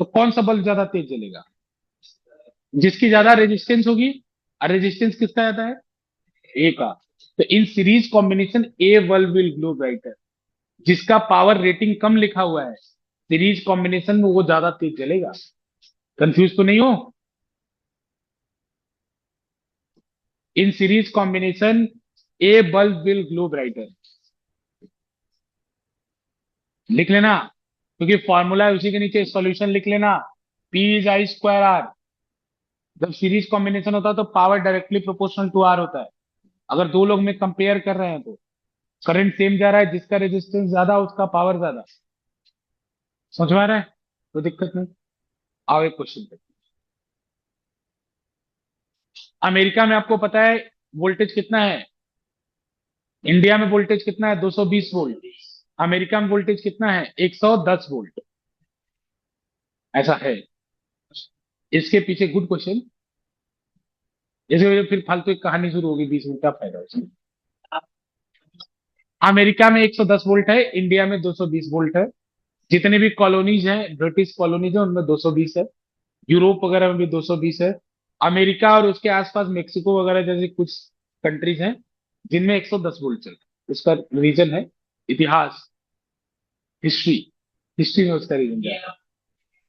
तो कौन सा बल्ब ज्यादा तेज जलेगा? जिसकी ज्यादा रेजिस्टेंस होगी। और रेजिस्टेंस किसका ज्यादा है? ए का। तो in series combination A bulb will glow brighter. जिसका पावर रेटिंग कम लिखा हुआ है, सीरीज कॉम्बिनेशन में वो ज्यादा तेज जलेगा। कंफ्यूज तो नहीं हो? In series combination A bulb will glow brighter. लिख लेना, क्योंकि फॉर्मूला है उसी के नीचे, सॉल्यूशन लिख लेना। P is I square R. जब सीरीज कॉम्बिनेशन होता है तो power directly proportional to R होता है। अगर दो लोग में कंपेयर कर रहे हैं तो करंट सेम जा रहा है, जिसका रेजिस्टेंस ज्यादा उसका पावर ज्यादा। समझ में आ रहा है? तो दिक्कत नहीं। आओ एक क्वेश्चन पे। अमेरिका में आपको पता है वोल्टेज कितना है? इंडिया में वोल्टेज कितना है? 220 वोल्ट। अमेरिका में वोल्टेज कितना है? 110 वोल्ट। ऐसा है। इसके पीछे गुड क्वेश्चन। इसकी वजह फिर फालतू एक कहानी शुरू होगी बीच में, क्या फायदा उसमें? अमेरिका में 110 वोल्ट है, इंडिया में 220 वोल्ट है। जितने भी कॉलोनीज हैं, ब्रिटिश कॉलोनीज है, उनमें 220 है। यूरोप वगैरह में भी 220 है। अमेरिका और उसके आसपास मेक्सिको वगैरह जैसे कुछ कंट्रीज हैं जिनमें 110 वोल्ट चल रहा है। उसका रीजन है इतिहास, हिस्ट्री। हिस्ट्री में उसका रीजन क्या है?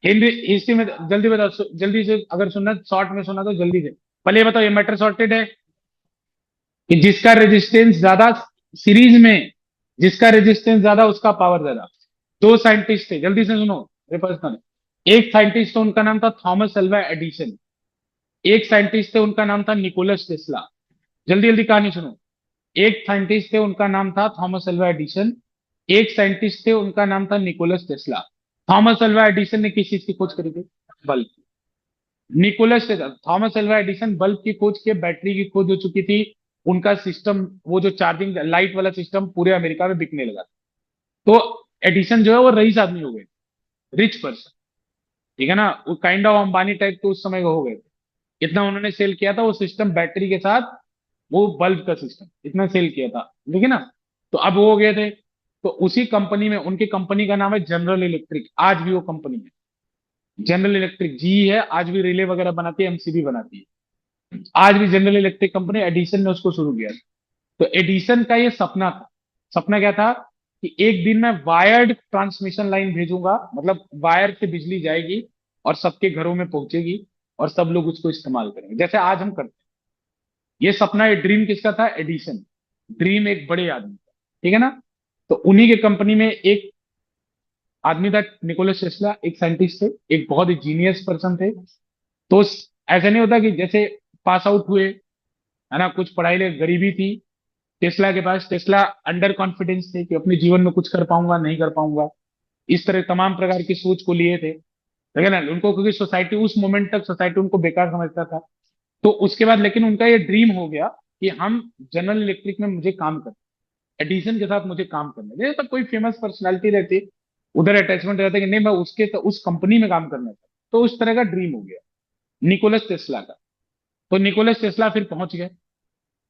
हिंदी हिस्ट्री में जल्दी बताओ, जल्दी से, अगर सुनना शॉर्ट में सुना तो जल्दी से। पहले ये बताओ, ये मैटर सॉर्टेड है कि जिसका रेजिस्टेंस ज्यादा सीरीज में, जिसका रेजिस्टेंस ज्यादा उसका पावर ज्यादा। दो साइंटिस्ट थे, जल्दी से सुनो। पर्सनल। एक साइंटिस्ट थे, उनका नाम था थॉमस एल्वा एडिसन। एक साइंटिस्ट थे, उनका नाम था निकोलस टेस्ला। जल्दी जल्दी कहानी सुनो। एक साइंटिस्ट थे, उनका नाम था थॉमस एल्वा एडिसन। एक साइंटिस्ट थे, उनका नाम था Nicholas Tesla. Thomas Alva Edison ने किस चीज की खोज करी थी? Bulb. Nicholas Tesla, Thomas Alva Edison bulb की खोज के, बैटरी की खोज हो चुकी थी। उनका सिस्टम, वो जो चार्जिंग लाइट वाला सिस्टम पूरे अमेरिका में बिकने लगा। तो एडिसन जो है वो रईस आदमी हो गए, रिच पर्सन। ठीक है ना? वो काइंड ऑफ अंबानी टाइप के उस समय हो गए थे। इतना उन्होंने सेल किया था वो सिस्टम, बैटरी के साथ वो बल्ब का सिस्टम इतना सेल किया था। ठीक है ना? तो अब वो हो गए थे। तो उसी कंपनी में, उनकी कंपनी का नाम है जनरल इलेक्ट्रिक। आज भी वो कंपनी है जनरल इलेक्ट्रिक, जी है, आज भी रिले वगैरह बनाती है, एमसीबी बनाती है। आज भी जनरल इलेक्ट्रिक कंपनी, एडिसन ने उसको शुरू किया। तो एडिसन का ये सपना था। सपना क्या था? कि एक दिन मैं वायर्ड ट्रांसमिशन लाइन भेजूंगा, मतलब वायर से बिजली जाएगी और सबके घरों में पहुंचेगी और सब लोग उसको इस्तेमाल करेंगे जैसे आज हम करते हैं। ये सपना, ये ड्रीम किसका था? एडिसन। ड्रीम एक बड़े आदमी का। ठीक है ना? तो उन्हीं के कंपनी में एक आदमी था, निकोलस टेस्ला, एक साइंटिस्ट थे, एक बहुत ही जीनियस पर्सन थे। तो ऐसा नहीं होता कि जैसे पास आउट हुए, है ना, कुछ पढ़ाई ले, गरीबी थी टेस्ला के पास, टेस्ला अंडर कॉन्फिडेंस थे कि अपने जीवन में कुछ कर पाऊंगा नहीं कर पाऊंगा। इस तरह तमाम प्रकार की सोच को लिए थे, ठीक है ना। उनको क्योंकि सोसाइटी उस मोमेंट तक सोसाइटी उनको बेकार समझता था। तो उसके बाद लेकिन उनका ये ड्रीम हो गया कि हम जनरल इलेक्ट्रिक में मुझे काम करना, एडिसन के साथ मुझे काम करना है। जैसे तो कोई फेमस पर्सनालिटी रहती, उधर अटैचमेंट रहता है कि नहीं मैं उसके तो उस कंपनी में काम करना था। तो उस तरह का ड्रीम हो गया निकोलस टेस्ला का। तो निकोलस टेस्ला फिर पहुंच गए,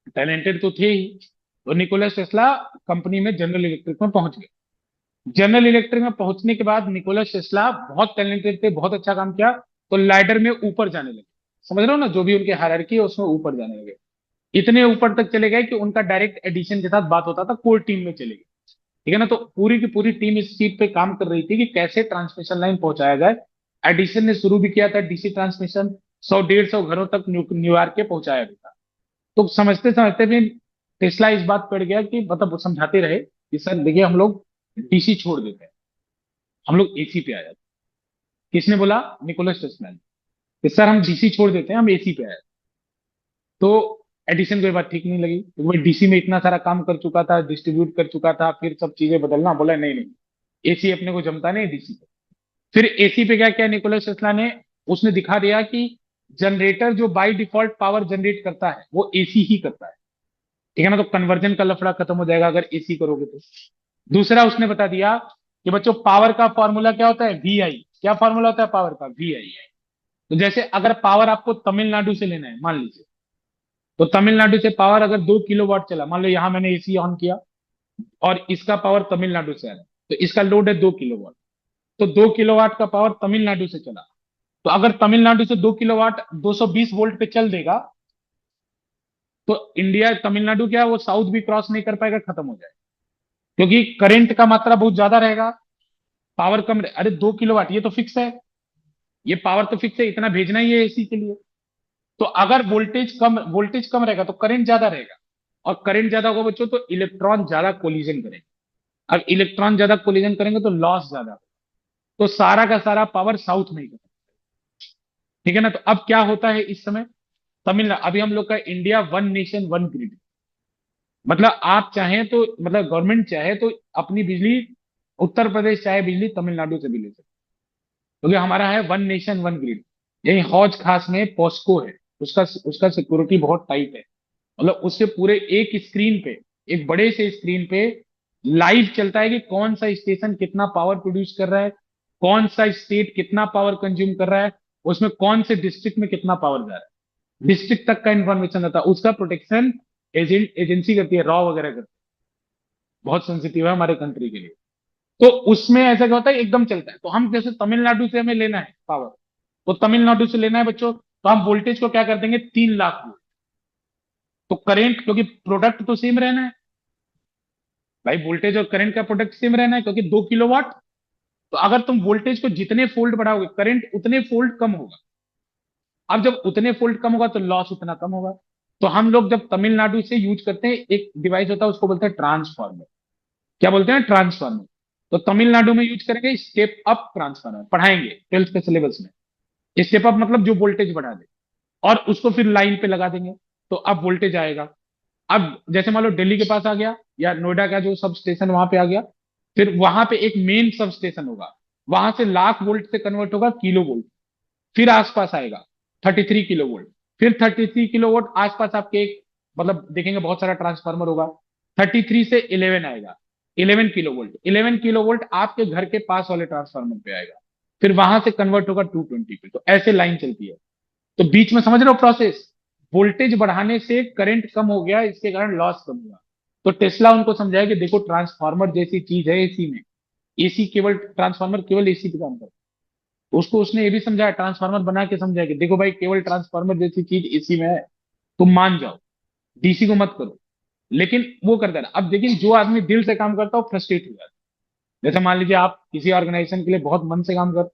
टैलेंटेड तो थे ही। तो निकोलस टेस्ला कंपनी में जनरल इलेक्ट्रिक में पहुंच गए। जनरल इलेक्ट्रिक में पहुंचने के बाद निकोलस टेस्ला बहुत टैलेंटेड थे, बहुत अच्छा काम किया। तो लैडर में ऊपर जाने लगे, समझ रहे हो ना, जो भी उनके हायरार्की है उसमें ऊपर जाने लगे। इतने ऊपर तक चले गए कि उनका डायरेक्ट एडिशन के साथ बात होता था, कोर टीम में चले गए, ठीक है ना। तो पूरी की पूरी टीम इस चीज पे काम कर रही थी कि कैसे ट्रांसमिशन लाइन पहुंचाया जाए। एडिशन ने शुरू भी किया था डीसी ट्रांसमिशन, 100 150 घरों तक न्यूयॉर्क के पहुंचाया भी था। तो समझते समझते भी टेस्ला इस बात पड़ गया कि मतलब वो समझाते रहे कि सर देखिए हम लोग डीसी छोड़ देते हैं, हम लोग एसी पे आ जाते हैं। किसने बोला? निकोलस टेस्ला ने, कि सर हम डीसी छोड़ देते हैं, हम एसी पे आ जाते हैं। तो एडिसन को ये बात ठीक नहीं लगी क्योंकि भाई डीसी में इतना सारा काम कर चुका था, डिस्ट्रीब्यूट कर चुका था, फिर सब चीजें बदलना, बोला नहीं नहीं एसी अपने को जमता नहीं डीसी पे। फिर एसी पे क्या किया निकोलस टेस्ला ने, उसने दिखा दिया कि जनरेटर जो बाय डिफॉल्ट पावर जनरेट करता है वो एसी ही करता है, ठीक है ना। तो कन्वर्जन का लफड़ा खत्म हो जाएगा अगर एसी करोगे तो। दूसरा उसने बता दिया कि बच्चों पावर का फॉर्मूला क्या होता है? VI। क्या फॉर्मूला होता है पावर का? VI। तो जैसे अगर पावर आपको तमिलनाडु से लेना है मान लीजिए, तो तमिलनाडु से पावर अगर 2 किलोवाट चला, मान लो यहां मैंने एसी ऑन किया और इसका पावर तमिलनाडु से आ रहा है, तो इसका लोड है 2 किलोवाट। तो 2 किलोवाट का पावर तमिलनाडु से चला, तो अगर तमिलनाडु से 2 किलोवाट 220 वोल्ट पे चल देगा, तो इंडिया तमिलनाडु क्या है, वो साउथ भी क्रॉस नहीं कर पाएगा, खत्म हो जाएगा। क्योंकि करंट का मात्रा बहुत ज्यादा रहेगा, पावर कम अरे 2 किलोवाट ये तो फिक्स है, ये पावर तो फिक्स है, इतना भेजना ही है एसी के लिए। तो अगर वोल्टेज कम रहेगा तो करंट ज्यादा रहेगा, और करंट ज्यादा होगा बच्चों तो इलेक्ट्रॉन ज्यादा कोलिजन करेंगे। अब इलेक्ट्रॉन ज्यादा कोलिजन करेंगे तो लॉस ज्यादा होगा। तो सारा का सारा पावर साउथ में ही करेगा, ठीक है ना। तो अब क्या होता है इस समय, तमिलनाडु अभी हम लोग का India one nation one grid, मतलब आप चाहें तो मतलब गवर्नमेंट चाहे तो अपनी बिजली उत्तर प्रदेश चाहे बिजली तमिलनाडु से भी ले सकते, क्योंकि हमारा है वन नेशन वन ग्रिड। यही हौज खास में पॉस्को है, उसका उसका सिक्योरिटी बहुत टाइट है। मतलब उससे पूरे एक स्क्रीन पे, एक बड़े से स्क्रीन पे लाइव चलता है कि कौन सा स्टेशन कितना पावर प्रोड्यूस कर रहा है, कौन सा स्टेट कितना पावर कंज्यूम कर रहा है, उसमें कौन से डिस्ट्रिक्ट में कितना पावर जा रहा है, डिस्ट्रिक्ट तक का इंफॉर्मेशन रहता है। उसका प्रोटेक्शन एजेंसी करती है, रॉ वगैरह करती है, बहुत सेंसिटिव है हमारे कंट्री के लिए। तो उसमें ऐसा क्या होता है एकदम चलता है। तो हम जैसे तमिलनाडु से हमें लेना है पावर, तो तमिलनाडु से लेना है बच्चों, तो हम वोल्टेज को क्या कर देंगे 3 लाख वोल्ट। तो करेंट क्योंकि प्रोडक्ट तो सेम रहना है भाई, वोल्टेज और करंट का प्रोडक्ट सेम रहना है क्योंकि 2 किलोवाट। तो अगर तुम वोल्टेज को जितने फोल्ड बढ़ाओगे करंट उतने फोल्ड कम होगा। अब जब उतने फोल्ड कम होगा तो लॉस उतना कम होगा। तो हम लोग जब तमिलनाडु से यूज करते हैं एक डिवाइस होता है उसको बोलते हैं ट्रांसफार्मर। क्या बोलते हैं? ट्रांसफार्मर। तो तमिलनाडु में यूज करेंगे स्टेप अप ट्रांसफार्मर, पढ़ाएंगे 12th के सिलेबस में। स्टेप अप मतलब जो वोल्टेज बढ़ा दे, और उसको फिर लाइन पे लगा देंगे, तो अब वोल्टेज आएगा। अब जैसे मान लो दिल्ली के पास आ गया या नोएडा का जो सब स्टेशन वहां पे आ गया, फिर वहां पे एक मेन सब स्टेशन होगा, वहां से लाख वोल्ट से कन्वर्ट होगा किलो वोल्ट। फिर आसपास आएगा 33 किलो वोल्ट, फिर 33 किलो वोल्ट आसपास आपके एक मतलब देखेंगे बहुत सारा ट्रांसफार्मर होगा। 33 से 11 आएगा, 11 किलो वोल्ट, 11 किलो वोल्ट आपके घर के पास वाले ट्रांसफार्मर पे आएगा, फिर वहां से कन्वर्ट होगा 220 पे। तो ऐसे लाइन चलती है। तो बीच में समझ रहे हो प्रोसेस, वोल्टेज बढ़ाने से करंट कम हो गया, इसके कारण लॉस कम हुआ। तो टेस्ला उनको समझाया कि देखो ट्रांसफार्मर जैसी चीज है एसी में, एसी केवल ट्रांसफार्मर केवल एसी पे काम करता है। तो उसको उसने ये भी समझाया, ट्रांसफार्मर बना के समझाया कि देखो भाई केवल ट्रांसफार्मर जैसी चीज एसी में है, तुम मान जाओ, डीसी को मत करो। लेकिन वो करता है। अब देखिए जो आदमी दिल से काम करता है वो फ्रस्ट्रेट हो जाता है। जैसे मान लीजिए आप किसी ऑर्गेनाइजेशन के लिए बहुत मन से काम कर,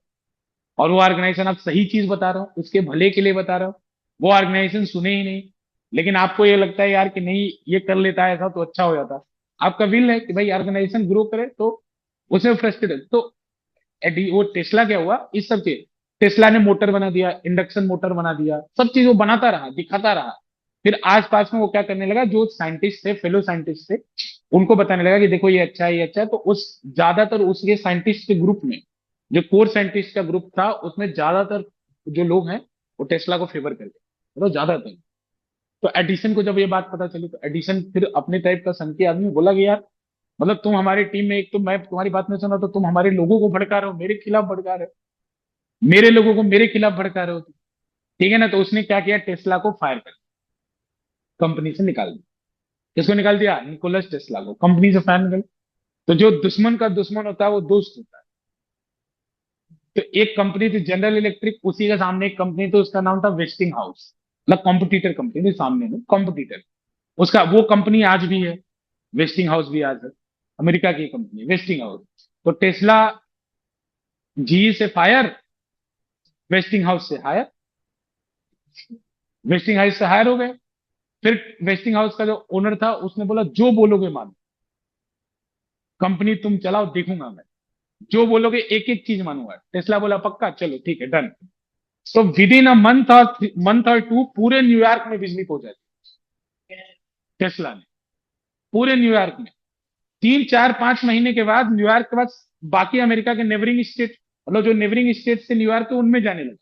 और वो ऑर्गेनाइजेशन आप सही चीज बता रहे हो, उसके भले के लिए बता रहे हो, वो ऑर्गेनाइजेशन सुने ही नहीं, लेकिन आपको ये लगता है यार कि नहीं ये कर लेता है ऐसा तो अच्छा हो जाता। आपका विल है कि भाई ऑर्गेनाइजेशन ग्रो करे, तो उसमें फ्रस्ट्रेटेड। तो वो टेस्ला क्या हुआ इस सब चीज, टेस्ला ने मोटर बना दिया, इंडक्शन मोटर बना दिया, सब चीज वो बनाता रहा, दिखाता रहा। फिर आसपास में वो क्या करने लगा, जो साइंटिस्ट थे फेलो साइंटिस्ट थे, उनको बताने लगा कि देखो ये अच्छा है, ये अच्छा है। तो उस ज्यादातर उसके साइंटिस्ट के ग्रुप में, जो कोर साइंटिस्ट का ग्रुप था, उसमें ज्यादातर जो लोग हैं वो टेस्ला को फेवर करते, मतलब ज्यादातर। तो एडिसन को जब ये बात पता चली, तो एडिसन फिर अपने टाइप का सन के आदमी बोला कि यार, मतलब तुम हमारी टीम में, एक तो मैं तुम्हारी बात नहीं सुना, तो तुम हमारे लोगों को भड़का रहे हो, मेरे खिलाफ भड़का रहे हो, मेरे लोगों को मेरे खिलाफ भड़का रहे हो तुम। ठीक है ना। तो उसने क्या किया, टेस्ला को फायर कर, कंपनी से निकाल दिया। किसको निकाल दिया? निकोलस टेस्ला को कंपनी से फायर निकाल। तो जो दुश्मन का दुश्मन होता है वो दोस्त होता है। तो एक कंपनी थी जनरल इलेक्ट्रिक, उसी के सामने एक कंपनी थी, उसका नाम था वेस्टिंग हाउस, मतलब कॉम्पिटिटर कंपनी थी, सामने में कॉम्पिटिटर। उसका वो कंपनी आज भी है, वेस्टिंग हाउस भी आज है, अमेरिका की कंपनी वेस्टिंग हाउस। तो टेस्ला जी से फायर, वेस्टिंग हाउस से हायर, वेस्टिंग हाउस से हायर हो गए। फिर वेस्टिंग हाउस का जो ओनर था उसने बोला जो बोलोगे मानो, कंपनी तुम चलाओ, देखूंगा मैं, जो बोलोगे एक एक चीज मानूंगा। टेस्ला बोला पक्का, चलो ठीक है, डन। तो विद इन अ मंथ और टू पूरे न्यूयॉर्क में बिजली पहुंचा दी टेस्ला ने, पूरे न्यूयॉर्क में। 3 4 5 महीने के बाद न्यूयॉर्क के बाद बाकी अमेरिका के नेबरिंग स्टेट, मतलब जो नेबरिंग स्टेट से न्यूयॉर्क है उनमें जाने लगे।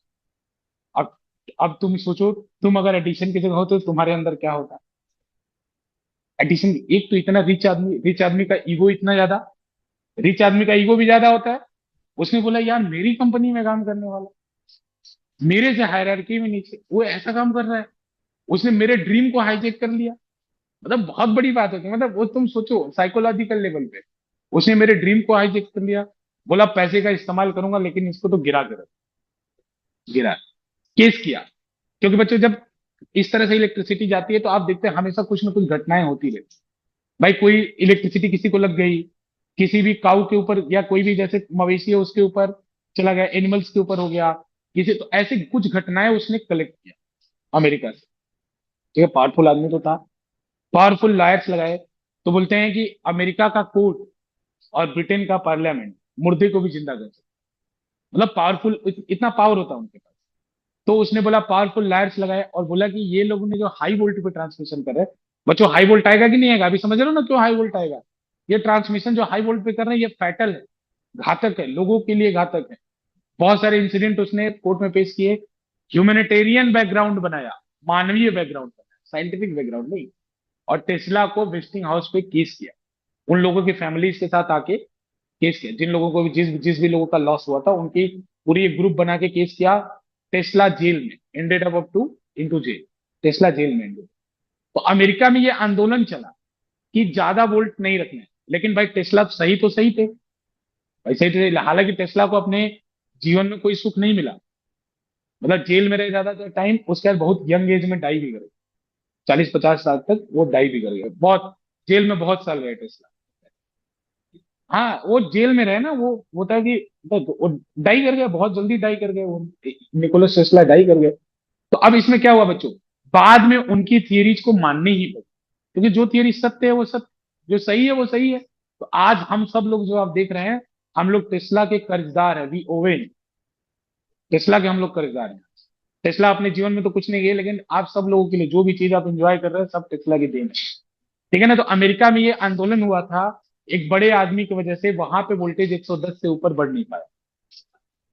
अब अब तुम सोचो, तुम अगर एडिशन की जगह हो तो तुम्हारे अंदर क्या होता। एडिशन एक तो इतना रिच आदमी का ईगो इतना ज्यादा, रिच आदमी का ईगो भी ज्यादा होता है। उसने बोला यार मेरी कंपनी में काम करने वाला, मेरे से हायरार्की में नीचे वो ऐसा काम कर रहा है, उसने मेरे ड्रीम को हाईजैक कर लिया। मतलब बहुत बड़ी बात होती है, मतलब वो तुम सोचो साइकोलॉजिकल लेवल पे, उसने मेरे ड्रीम को हाईजैक कर लिया। बोला पैसे का इस्तेमाल करूंगा लेकिन इसको तो गिरा कर, गिरा, केस किया। क्योंकि बच्चों जब इस तरह से इलेक्ट्रिसिटी जाती है तो आप देखते हैं हमेशा कुछ ना कुछ घटनाएं होती रहती। भाई कोई इलेक्ट्रिसिटी किसी को लग गई, किसी भी काऊ के ऊपर, या कोई भी जैसे मवेशी है उसके ऊपर चला गया, एनिमल्स के ऊपर हो गया किसी, तो ऐसे कुछ घटनाएं उसने कलेक्ट किया अमेरिका से। ठीक है, पावरफुल आदमी तो था, पावरफुल लॉयर्स लगाए। तो बोलते हैं कि अमेरिका का कोर्ट और ब्रिटेन का पार्लियामेंट मुर्दे को भी जिंदा कर सकते, मतलब पावरफुल, इतना पावर होता है उनके पास। तो उसने बोला पावरफुल लायर्स लगाए और बोला कि ये लोगों ने जो हाई वोल्ट पे ट्रांसमिशन कर रहे हैं, बच्चों हाई वोल्ट आएगा कि नहीं आएगा, अभी समझ रहे हो ना क्यों हाई वोल्ट आएगा। ये ट्रांसमिशन जो हाई वोल्ट पे कर रहे हैं ये फैटल है, घातक है, लोगों के लिए घातक है। बहुत सारे इंसिडेंट उसने कोर्ट में पेश किए। ह्यूमैनिटेरियन बैकग्राउंड बनाया, मानवीय बैकग्राउंड बनाया, साइंटिफिक बैकग्राउंड नहीं। और टेस्ला को वेस्टिंग हाउस पे केस किया, उन लोगों की फैमिलीज के साथ आके केस किया, जिन लोगों को भी, जिस जिस भी लोगों का लॉस हुआ था, उनकी पूरी एक ग्रुप बना के केस किया। टेस्ला जेल में ended up to into jail, Tesla jail में ended। तो अमेरिका में ये आंदोलन चला कि ज्यादा वोल्ट नहीं रखना है, लेकिन भाई टेस्ला सही तो सही थे, भाई सही थे। हालांकि टेस्ला को अपने जीवन में कोई सुख नहीं मिला, मतलब जेल में रह ज्यादा टाइम, उसके बाद बहुत यंग एज में डाई भी कर गए, 40 50 साल तक वो डाई भी कर गए, बहुत जेल में बहुत साल रहे टेस्ला। हाँ वो जेल में रहे ना, वो होता है कि वो डाई कर गए, बहुत जल्दी डाई कर गए वो, निकोलस टेस्ला डाई कर गए। तो अब इसमें क्या हुआ बच्चों, बाद में उनकी थियरीज को माननी ही पड़ी, क्योंकि जो थियरी सत्य है वो सत्य, जो सही है वो सही है। तो आज हम सब लोग जो आप देख रहे हैं, हम लोग टेस्ला के कर्जदार है, वी ओवेन, टेस्ला के हम लोग कर्जदार हैं। टेस्ला अपने जीवन में तो कुछ नहीं किए, लेकिन आप सब लोगों के लिए जो भी चीज आप एंजॉय कर रहे हैं सब टेस्ला की देन है। ठीक है ना। तो अमेरिका में ये आंदोलन हुआ था एक बड़े आदमी की वजह से, वहां पे वोल्टेज 110 से ऊपर बढ़ नहीं पाया,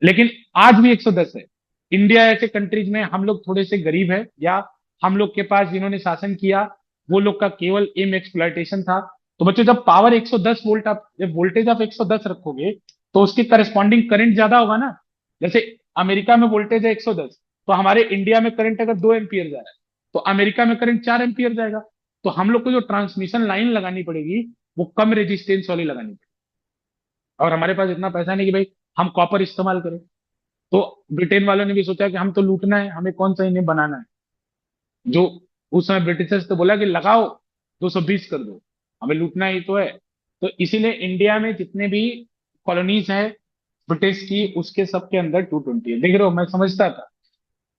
लेकिन आज भी 110 है। इंडिया ऐसे कंट्रीज में हम लोग थोड़े से गरीब है, या हम लोग के पास जिन्होंने शासन किया वो लोग का केवल एम एक्सप्लॉयटेशन था। तो बच्चों जब पावर 110 वोल्ट, आप जब वोल्टेज आप 110 रखोगे तो उसके करस्पॉन्डिंग करंट ज्यादा होगा ना। जैसे अमेरिका में वोल्टेज है 110, तो हमारे इंडिया में करंट अगर 2 एम्पियर जा रहा है तो अमेरिका में करंट 4 एम्पियर जाएगा। तो हम लोग को जो ट्रांसमिशन लाइन लगानी पड़ेगी वो कम रेजिस्टेंस वाली लगानी पड़ेगी, और हमारे पास इतना पैसा नहीं कि भाई हम कॉपर इस्तेमाल करें। तो ब्रिटेन वालों ने भी सोचा कि हम तो लूटना है, हमें कौन सा इन्हें बनाना है। जो उस समय ब्रिटिशर्स तो बोला कि लगाओ 220 कर दो, हमें लूटना ही तो है। तो इसीलिए इंडिया में जितने भी कॉलोनीज है ब्रिटिश की, उसके सबके अंदर 220 है। देख रहे हो, मैं समझता था,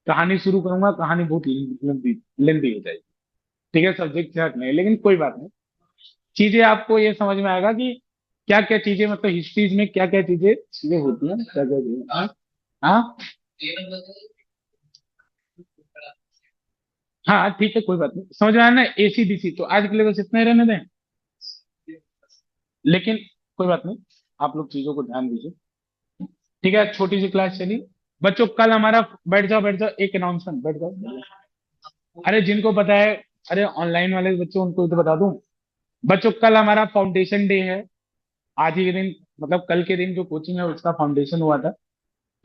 कहानी शुरू करूंगा, कहानी बहुत लंबी लेंदी हो जाएगी। ठीक है, सब्जेक्ट से हट नहीं, लेकिन कोई बात नहीं। चीजें आपको ये समझ में आएगा कि क्या क्या चीजें, मतलब हिस्ट्रीज में क्या क्या चीजें चीजें होती हैं, क्या क्या चीजें। हाँ हाँ हाँ, ठीक है, कोई बात नहीं, समझ में आया ना। एसी डीसी तो आज के लिए बस इतना ही रहने दें। लेकिन कोई बात नहीं, आप लोग चीजों को ध्यान दीजिए। ठीक है, छोटी सी क्लास चली। बच्चों कल हमारा, बैठ जाओ बैठ जाओ, एक अनाउंसमेंट, बैठ जाओ। अरे जिनको पता है, अरे ऑनलाइन वाले बच्चों उनको भी तो बता दूं। बच्चों कल हमारा फाउंडेशन डे है। आज ही के दिन, मतलब कल के दिन जो कोचिंग है उसका फाउंडेशन हुआ था।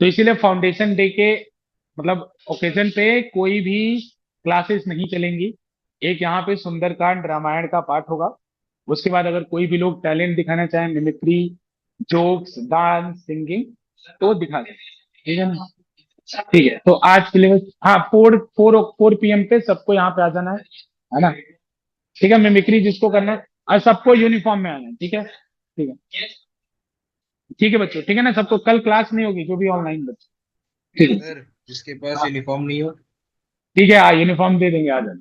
तो इसीलिए फाउंडेशन डे के मतलब ओकेजन पे कोई भी क्लासेस नहीं चलेंगी। एक यहाँ पे सुंदरकांड रामायण का पाठ होगा। उसके बाद अगर कोई भी लोग टैलेंट दिखाना चाहें, मिमिक्री, जोक्स, डांस, सिंगिंग, तो दिखा दें। ठीक है ना? ठीक है, तो आज के लिए हाँ, 4 4 4 PM पे सबको यहाँ पे आ जाना है ना? ठीक है, मिमिक्री जिसको करना है, और सबको यूनिफॉर्म में आना है। ठीक है, ठीक है, ठीक है बच्चों, ठीक है ना? सबको कल क्लास नहीं होगी, जो भी ऑनलाइन बच्चे। ठीक है, सर जिसके पास यूनिफॉर्म नहीं हो। ठीक है, यूनिफॉर्म दे देंगे, आ जाना।